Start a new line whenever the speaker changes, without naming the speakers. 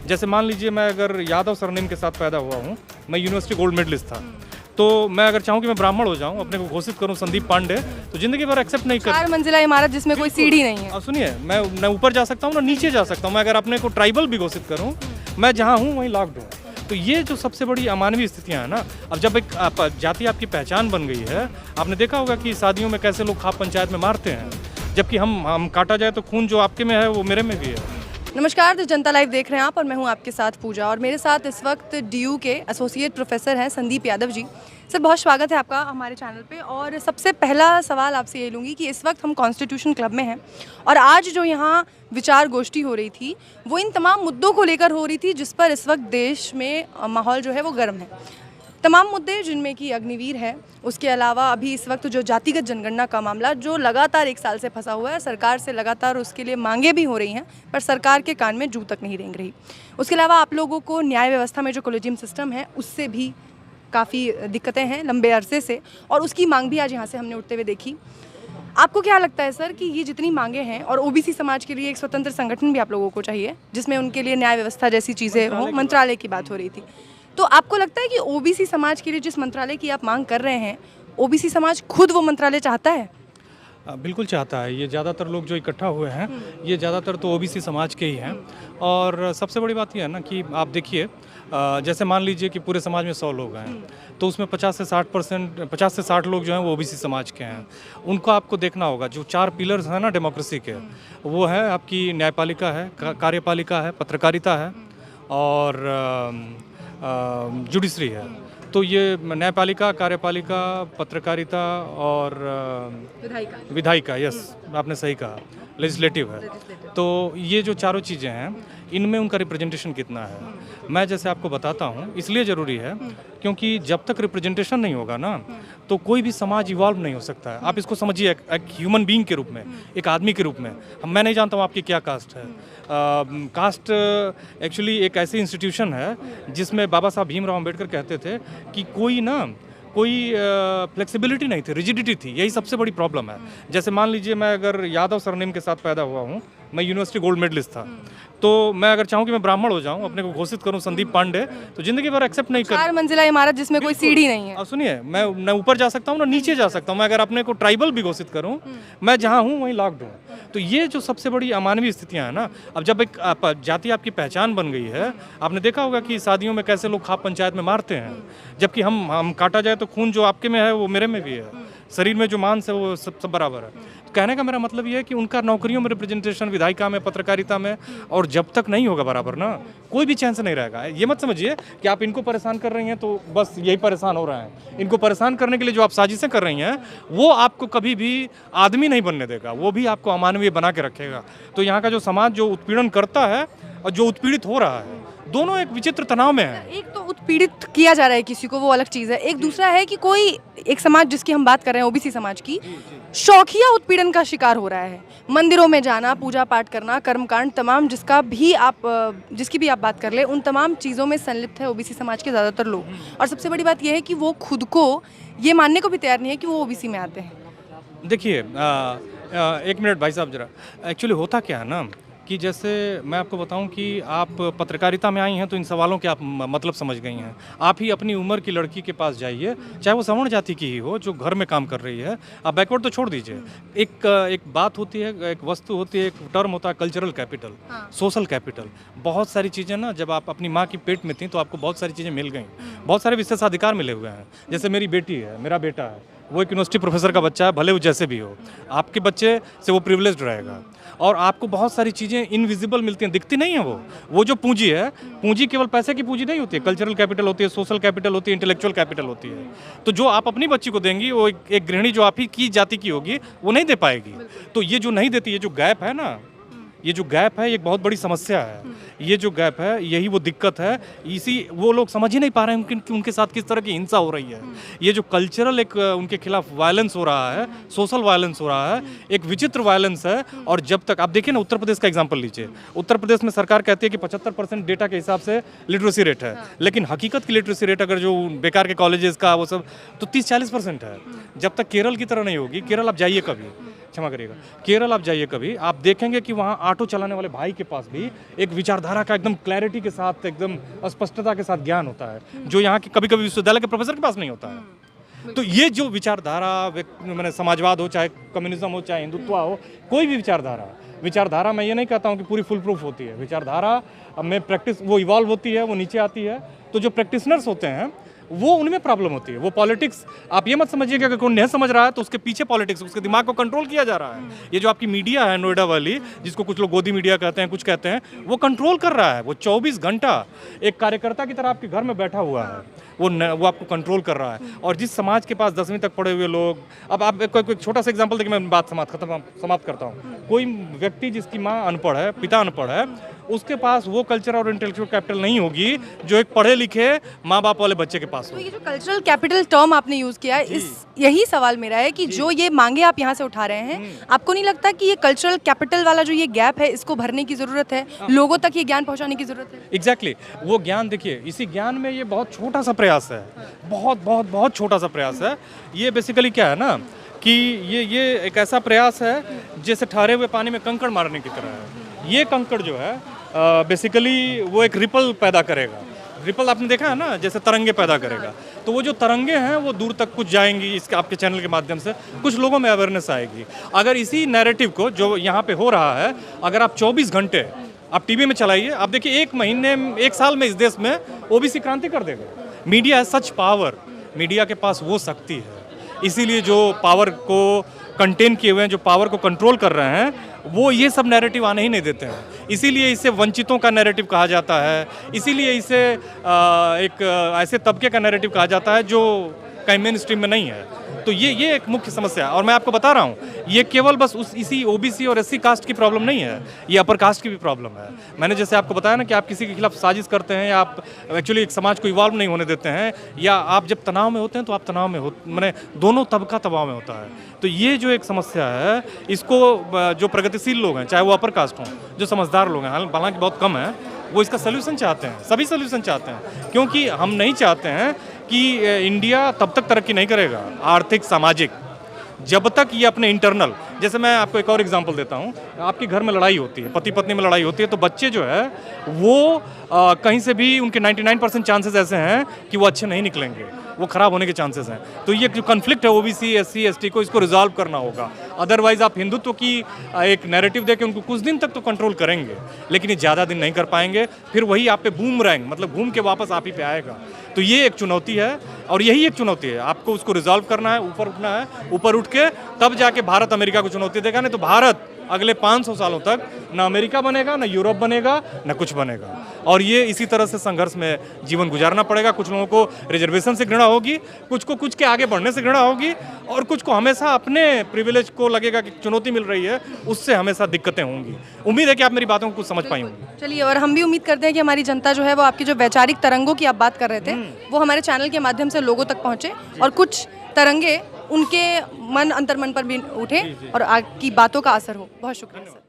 जैसे मान लीजिए मैं अगर यादव सरनेम के साथ पैदा हुआ हूँ, मैं यूनिवर्सिटी गोल्ड मेडलिस्ट था, तो मैं अगर चाहूँ कि मैं ब्राह्मण हो जाऊँ, अपने को घोषित करूँ संदीप पांडे, तो जिंदगी भर एक्सेप्ट नहीं कर।
4 मंजिला इमारत जिसमें कोई सीढ़ी नहीं है।
सुनिए, मैं न ऊपर जा सकता हूँ ना नीचे जा सकता हूँ। मैं अगर अपने को ट्राइबल भी घोषित करूँ, मैं जहाँ हूँ वहीं लॉक्ड हूँ। तो ये जो सबसे बड़ी अमानवीय स्थितियाँ हैं ना, अब जब एक जाति आपकी पहचान बन गई है, आपने देखा होगा कि शादियों में कैसे लोग खाप पंचायत में मारते हैं, जबकि हम काटा जाए तो खून जो आपके में है वो मेरे में भी है।
नमस्कार, तो जनता लाइव देख रहे हैं आप और मैं हूं आपके साथ पूजा, और मेरे साथ इस वक्त डीयू के एसोसिएट प्रोफेसर हैं संदीप यादव जी। सर, बहुत स्वागत है आपका हमारे चैनल पे। और सबसे पहला सवाल आपसे ये लूँगी कि इस वक्त हम कॉन्स्टिट्यूशन क्लब में हैं और आज जो यहाँ विचार गोष्ठी हो रही थी वो इन तमाम मुद्दों को लेकर हो रही थी जिस पर इस वक्त देश में माहौल जो है वो गर्म है। तमाम मुद्दे जिनमें कि अग्निवीर है, उसके अलावा अभी इस वक्त जो जातिगत जनगणना का मामला जो लगातार 1 साल से फंसा हुआ है, सरकार से लगातार उसके लिए मांगे भी हो रही हैं पर सरकार के कान में जू तक नहीं रेंग रही। उसके अलावा आप लोगों को न्याय व्यवस्था में जो कोलेजियम सिस्टम है उससे भी काफ़ी दिक्कतें हैं लंबे अरसे से, और उसकी मांग भी आज यहाँ से हमने उठते हुए देखी। आपको क्या लगता है सर कि ये जितनी मांगे हैं, और ओबीसी समाज के लिए एक स्वतंत्र संगठन भी आप लोगों को चाहिए जिसमें उनके लिए न्याय व्यवस्था जैसी चीज़ें हों, मंत्रालय की बात हो रही थी, तो आपको लगता है कि ओबीसी समाज के लिए जिस मंत्रालय की आप मांग कर रहे हैं, ओबीसी समाज खुद वो मंत्रालय चाहता है?
बिल्कुल चाहता है। ये ज़्यादातर लोग जो इकट्ठा हुए हैं ये ज़्यादातर तो ओबीसी समाज के ही हैं। और सबसे बड़ी बात ये है ना कि आप देखिए, जैसे मान लीजिए कि पूरे समाज में 100 लोग हैं, तो उसमें 50 से 60 लोग जो हैं वो ओबीसी समाज के हैं। उनको आपको देखना होगा, जो 4 पिलर्स हैं ना डेमोक्रेसी के, वो है आपकी न्यायपालिका है, कार्यपालिका है, पत्रकारिता है और जुडिशरी है। तो ये न्यायपालिका, कार्यपालिका, पत्रकारिता और विधायिका, यस आपने सही कहा, लेजिस्लेटिव है। तो ये जो चारों चीज़ें हैं इनमें उनका रिप्रेजेंटेशन कितना है, मैं जैसे आपको बताता हूँ, इसलिए ज़रूरी है क्योंकि जब तक रिप्रेजेंटेशन नहीं होगा ना तो कोई भी समाज इवॉल्व नहीं हो सकता है। आप इसको समझिए एक ह्यूमन बीइंग के रूप में, एक आदमी के रूप में। मैं नहीं जानता हूँ आपकी क्या कास्ट है। कास्ट एक्चुअली एक ऐसी इंस्टीट्यूशन है जिसमें बाबा साहब भीमराव अम्बेडकर कहते थे कि कोई फ्लेक्सिबिलिटी नहीं थी, रिजिडिटी थी। यही सबसे बड़ी प्रॉब्लम है। जैसे मान लीजिए मैं अगर यादव सरनेम के साथ पैदा हुआ हूँ, मैं यूनिवर्सिटी गोल्ड मेडलिस्ट था, तो मैं अगर चाहूँ कि मैं ब्राह्मण हो जाऊँ, अपने को घोषित करूँ संदीप पांडे, तो जिंदगी भर एक्सेप्ट नहीं कर।
4 मंजिला इमारत जिसमें कोई सीढ़ी नहीं है।
सुनिए, मैं न ऊपर जा सकता हूँ ना नीचे जा सकता हूँ। मैं अगर अपने को ट्राइबल भी घोषित करूँ, मैं जहाँ हूँ वहीं लॉक्ड हूँ। तो ये जो सबसे बड़ी अमानवीय स्थितियाँ हैं ना, अब जब एक जाति आपकी पहचान बन गई है, आपने देखा होगा कि शादियों में कैसे लोग खाप पंचायत में मारते हैं, जबकि हम काटा जाए तो खून जो आपके में है वो मेरे में भी है, शरीर में जो मांस है वो सब बराबर है। तो कहने का मेरा मतलब ये है कि उनका नौकरियों में रिप्रेजेंटेशन, विधायिका में, पत्रकारिता में, और जब तक नहीं होगा बराबर ना, कोई भी चैन से नहीं रहेगा। ये मत समझिए कि आप इनको परेशान कर रही हैं तो बस यही परेशान हो रहे हैं। इनको परेशान करने के लिए जो आप साजिशें कर रही हैं वो आपको कभी भी आदमी नहीं बनने देगा, वो भी आपको अमानवीय बना के रखेगा। तो यहाँ का जो समाज जो उत्पीड़न करता है और जो उत्पीड़ित हो रहा है, दोनों एक विचित्र तनाव में है।
एक तो उत्पीड़ित किया जा रहा है किसी को, वो अलग चीज़ है। एक दूसरा है कि कोई एक समाज जिसकी हम बात कर रहे हैं, ओबीसी समाज की, शौकिया उत्पीड़न का शिकार हो रहा है। मंदिरों में जाना, पूजा पाठ करना, कर्मकांड तमाम जिसकी भी आप बात कर ले, उन तमाम चीज़ों में संलिप्त है ओबीसी समाज के ज़्यादातर लोग। और सबसे बड़ी बात यह है कि वो खुद को ये मानने को भी तैयार नहीं है कि वो ओबीसी में आते हैं।
देखिए, 1 मिनट भाई साहब जरा। एक्चुअली होता क्या है ना कि जैसे मैं आपको बताऊं कि आप पत्रकारिता में आई हैं तो इन सवालों के आप मतलब समझ गई हैं। आप ही अपनी उम्र की लड़की के पास जाइए, चाहे वो सवर्ण जाति की ही हो, जो घर में काम कर रही है, आप बैकवर्ड तो छोड़ दीजिए। एक बात होती है, एक वस्तु होती है, एक टर्म होता है कल्चरल कैपिटल, सोशल कैपिटल। बहुत सारी चीज़ें ना, जब आप अपनी माँ की पेट में थी तो आपको बहुत सारी चीज़ें मिल गई, बहुत सारे विशेषाधिकार मिले हुए हैं। जैसे मेरी बेटी है, मेरा बेटा है, वो एक यूनिवर्सिटी प्रोफेसर का बच्चा है, भले वो जैसे भी हो, आपके बच्चे से वो प्रिविलेज्ड रहेगा। और आपको बहुत सारी चीज़ें इनविजिबल मिलती हैं, दिखती नहीं है। वो जो पूंजी है, पूंजी केवल पैसे की पूंजी नहीं होती है, कल्चरल कैपिटल होती है, सोशल कैपिटल होती है, इंटेलेक्चुअल कैपिटल होती है। तो जो आप अपनी बच्ची को देंगी, वो एक गृहिणी जो आप ही की जाति की होगी वो नहीं दे पाएगी। तो ये जो नहीं देती, ये जो गैप है ना, ये जो गैप है, ये एक बहुत बड़ी समस्या है। ये जो गैप है, यही वो दिक्कत है। इसी वो लोग समझ ही नहीं पा रहे हैं कि उनके साथ किस तरह की हिंसा हो रही है। ये जो कल्चरल एक उनके खिलाफ वायलेंस हो रहा है, सोशल वायलेंस हो रहा है, एक विचित्र वायलेंस है। और जब तक आप देखिए ना, उत्तर प्रदेश का एग्जाम्पल लीजिए। उत्तर प्रदेश में सरकार कहती है कि 75% डेटा के हिसाब से लिटरेसी रेट है, लेकिन हकीकत की लिटरेसी रेट अगर जो बेकार के कॉलेजेस का वो सब, तो 30-40% है। जब तक केरल की तरह नहीं होगी, केरल आप जाइए कभी, क्षमा करिएगा, केरल आप जाइए कभी, आप देखेंगे कि वहाँ ऑटो चलाने वाले भाई के पास भी एक विचारधारा का एकदम क्लैरिटी के साथ, एकदम स्पष्टता के साथ ज्ञान होता है, जो यहाँ के कभी कभी विश्वविद्यालय के प्रोफेसर के पास नहीं होता है। तो ये जो विचारधारा, मैंने समाजवाद हो, चाहे कम्युनिज्म हो, चाहे हिंदुत्व हो, कोई भी विचारधारा मैं ये नहीं कहता हूँ कि पूरी फुल प्रूफ होती है। विचारधारा में प्रैक्टिस वो इवॉल्व होती है, वो नीचे आती है। तो जो प्रैक्टिशनर्स होते हैं वो उनमें प्रॉब्लम होती है। वो पॉलिटिक्स, आप ये मत समझिएगा कि कोई नहीं समझ रहा है तो उसके पीछे पॉलिटिक्स, उसके दिमाग को कंट्रोल किया जा रहा है। ये जो आपकी मीडिया है नोएडा वाली, जिसको कुछ लोग गोदी मीडिया कहते हैं, कुछ कहते हैं, वो कंट्रोल कर रहा है। वो 24 घंटा एक कार्यकर्ता की तरह आपके घर में बैठा हुआ है, वो आपको कंट्रोल कर रहा है। और जिस समाज के पास 10वीं तक पढ़े हुए लोग, अब आप कोई छोटा सा एग्जांपल देखिए, मैं बात समाप्त करता हूँ। कोई व्यक्ति जिसकी माँ अनपढ़ है, पिता अनपढ़ है, उसके पास वो कल्चर और इंटेलेक्चुअल कैपिटल नहीं होगी जो एक पढ़े लिखे माँ बाप वाले बच्चे के पास हो।
तो ये जो कल्चरल कैपिटल टर्म आपने यूज़ किया है, यही सवाल मेरा है कि जो ये मांगे आप यहाँ से उठा रहे हैं, आपको नहीं लगता कि ये कल्चरल कैपिटल वाला जो ये गैप है, इसको भरने की ज़रूरत है, लोगों तक ये ज्ञान पहुँचाने की ज़रूरत है?
एग्जैक्टली वो ज्ञान, देखिए इसी ज्ञान में ये बहुत छोटा सा प्रयास है, बहुत छोटा सा प्रयास है। ये बेसिकली क्या है ना कि ये एक ऐसा प्रयास है जैसे ठहरे हुए पानी में कंकड़ मारने की तरह है। ये कंकड़ जो है बेसिकली वो एक रिपल पैदा करेगा। रिपल आपने देखा है ना, जैसे तरंगे पैदा करेगा। तो वो जो तरंगे हैं वो दूर तक कुछ जाएंगी, इसके आपके चैनल के माध्यम से कुछ लोगों में अवेयरनेस आएगी। अगर इसी नैरेटिव को जो यहाँ पे हो रहा है, अगर आप 24 घंटे आप टीवी में चलाइए, आप देखिए 1 महीने, 1 साल में इस देश में ओबीसी क्रांति कर देगा। मीडिया है सच पावर, मीडिया के पास वो शक्ति है। इसीलिए जो पावर को कंटेन किए हुए हैं, जो पावर को कंट्रोल कर रहे हैं, वो ये सब नैरेटिव आने ही नहीं देते हैं। इसीलिए इसे वंचितों का नैरेटिव कहा जाता है, इसीलिए इसे एक ऐसे तबके का नैरेटिव कहा जाता है जो कहीं मेन स्ट्रीम में नहीं है। तो ये एक मुख्य समस्या है। और मैं आपको बता रहा हूँ, ये केवल बस इसी ओबीसी और एससी कास्ट की प्रॉब्लम नहीं है, ये अपर कास्ट की भी प्रॉब्लम है। मैंने जैसे आपको बताया ना कि आप किसी के खिलाफ साजिश करते हैं, या आप एक्चुअली एक समाज को इवॉल्व नहीं होने देते हैं, या आप जब तनाव में होते हैं तो आप तनाव में मैंने दोनों तबका तनाव में होता है। तो ये जो एक समस्या है, इसको जो प्रगतिशील लोग हैं, चाहे वो अपर कास्ट हों, जो समझदार लोग हैं, हालांकि बहुत कम है, वो इसका सोल्यूशन चाहते हैं, सभी सोल्यूशन चाहते हैं। क्योंकि हम नहीं चाहते हैं कि इंडिया तब तक तरक्की नहीं करेगा, आर्थिक सामाजिक, जब तक ये अपने इंटरनल, जैसे मैं आपको एक और एग्जांपल देता हूँ। आपके घर में लड़ाई होती है, पति पत्नी में लड़ाई होती है, तो बच्चे जो है वो कहीं से भी उनके 99% चांसेस ऐसे हैं कि वो अच्छे नहीं निकलेंगे, वो खराब होने के चांसेस हैं। तो ये जो कन्फ्लिक्ट है ओबीसी एससी एसटी को, इसको रिजॉल्व करना होगा। अदरवाइज आप हिंदुत्व की एक नैरेटिव देके उनको कुछ दिन तक तो कंट्रोल करेंगे, लेकिन ये ज़्यादा दिन नहीं कर पाएंगे। फिर वही आप पे बूमरैंग, मतलब घूम के वापस आप ही पे आएगा। तो ये एक चुनौती है, और यही एक चुनौती है, आपको उसको रिजॉल्व करना है, ऊपर उठना है। ऊपर उठ के तब जाके भारत अमेरिका को चुनौती देगा। नहीं तो भारत अगले 500 सालों तक ना अमेरिका बनेगा, ना यूरोप बनेगा, ना कुछ बनेगा। और ये इसी तरह से संघर्ष में जीवन गुजारना पड़ेगा। कुछ लोगों को रिजर्वेशन से घृणा होगी, कुछ को कुछ के आगे बढ़ने से घृणा होगी, और कुछ को हमेशा अपने प्रिविलेज को लगेगा कि चुनौती मिल रही है, उससे हमेशा दिक्कतें होंगी। उम्मीद है कि आप मेरी बातों को कुछ समझ पाई होंगी।
चलिए, और हम भी उम्मीद करते हैं कि हमारी जनता जो है वो आपकी जो वैचारिक तरंगों की आप बात कर रहे थे, वो हमारे चैनल के माध्यम से लोगों तक पहुँचे, और कुछ तरंगे उनके अंतर्मन पर भी उठे, और आपकी बातों का असर हो। बहुत शुक्रिया सर।